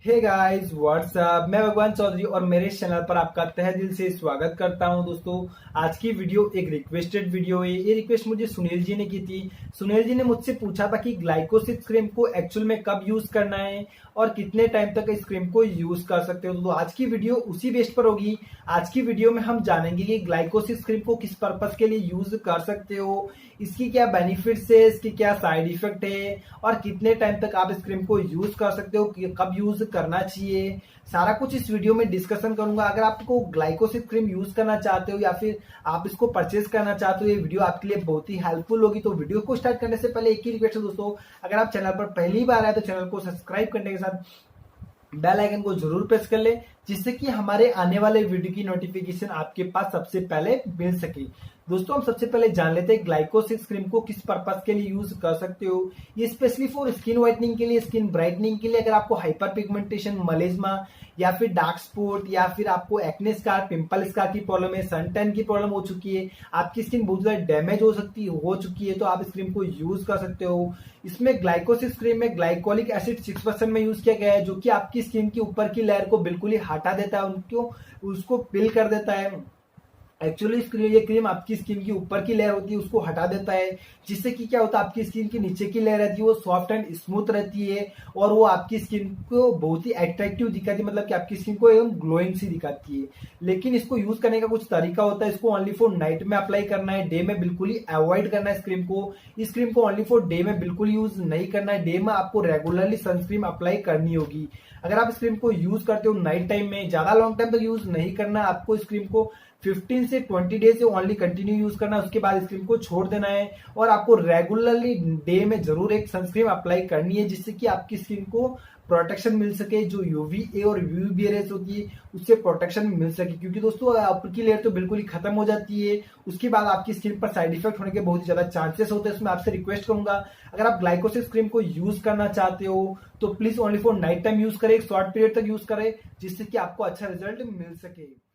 Hey guys what's up, मैं भगवान चौधरी और मेरे चैनल पर आपका तहे दिल से स्वागत करता हूं। दोस्तों, आज की वीडियो एक रिक्वेस्टेड वीडियो है। ये रिक्वेस्ट मुझे सुनील जी ने की थी। सुनील जी ने मुझसे पूछा था कि ग्लाइकोसिस क्रीम को एक्चुअल में कब यूज करना है और कितने टाइम तक इस क्रीम को यूज कर सकते हो। तो आज की वीडियो उसी बेस पर होगी। आज की वीडियो में हम जानेंगे कि ग्लाइकोसिस क्रीम को किस पर्पस के लिए यूज कर सकते हो, इसकी क्या बेनिफिट्स है, इसकी क्या साइड इफेक्ट है और कितने टाइम तक आप इस क्रीम को यूज कर सकते हो, कब यूज करना चाहिए, सारा कुछ इस वीडियो में डिस्कशन करूंगा। अगर आपको ग्लाइकोसिस क्रीम यूज करना चाहते हो या फिर आप इसको परचेज करना चाहते हो, ये वीडियो आपके लिए बहुत ही हेल्पफुल होगी। तो वीडियो को स्टार्ट करने से पहले एक ही रिक्वेस्ट है दोस्तों, अगर आप चैनल पर पहली बार आए तो चैनल को सब्सक्राइब करने के साथ बेल आइकन को जरूर प्रेस कर ले, जिससे कि हमारे आने वाले वीडियो की नोटिफिकेशन आपके पास सबसे पहले मिल सके। दोस्तों, हम सबसे पहले जान लेते हैं ग्लाइकोसिस क्रीम को किस पर्पस के लिए यूज कर सकते हो। ये स्पेशली फॉर स्किन व्हाइटनिंग के लिए, स्किन ब्राइटनिंग के लिए। अगर आपको हाइपर पिगमेंटेशन, मलेज्मा या फिर डार्क स्पॉट या फिर आपको एक्ने स्कार, पिंपल स्कार की प्रॉब्लम है, सन टैन की प्रॉब्लम हो चुकी है, आपकी स्किन बहुत ज्यादा डैमेज हो चुकी है, तो आप इस क्रीम को यूज कर सकते हो। इसमें ग्लाइकोसिस क्रीम में ग्लाइकोलिक एसिड 6% में यूज किया गया है, जो कि आपकी स्किन की ऊपर की लेयर को बिल्कुल ही हटा देता है, उनको उसको पिल कर देता है। एक्चुअली ये क्रीम आपकी स्किन की ऊपर की लेयर होती है, उसको हटा देता है, जिससे कि क्या होता है, आपकी स्किन की नीचे की लेयर रहती है वो सॉफ्ट एंड स्मूथ रहती है और वो आपकी स्किन को बहुत ही अट्रैक्टिव दिखाती है, मतलब कि आपकी स्किन को एकदम ग्लोइंग सी दिखाती है। लेकिन इसको यूज करने का कुछ तरीका होता है। इसको ओनली फॉर नाइट में अप्लाई करना है, डे में बिल्कुल ही अवॉइड करना है इस क्रीम को। इस क्रीम को ओनली फॉर डे में बिल्कुल यूज नहीं करना है। डे में आपको रेगुलरली सनस्क्रीन अप्लाई करनी होगी। अगर आप इस क्रीम को यूज करते हो नाइट टाइम में, ज्यादा लॉन्ग टाइम तक यूज नहीं करना। आपको इस क्रीम को 15 से 20 डेज से ओनली कंटिन्यू यूज करना है, उसके बाद इस क्रीम को छोड़ देना है। और आपको रेगुलरली डे में जरूर एक सनस्क्रीन अप्लाई करनी है, जिससे कि आपकी स्किन को प्रोटेक्शन मिल सके। जो यूवीए और यूवीबी रेज होती है उससे प्रोटेक्शन मिल सके, क्योंकि दोस्तों ऊपर की लेयर तो बिल्कुल ही खत्म हो जाती है, उसके बाद आपकी स्किन पर साइड इफेक्ट होने के बहुत ही ज्यादा चांसेस होते हैं। इसमें आपसे रिक्वेस्ट करूंगा, अगर आप ग्लाइकोसिस क्रीम को यूज करना चाहते हो तो please only for night time use करें, एक शॉर्ट पीरियड तक यूज करें, जिससे कि आपको अच्छा रिजल्ट मिल सके।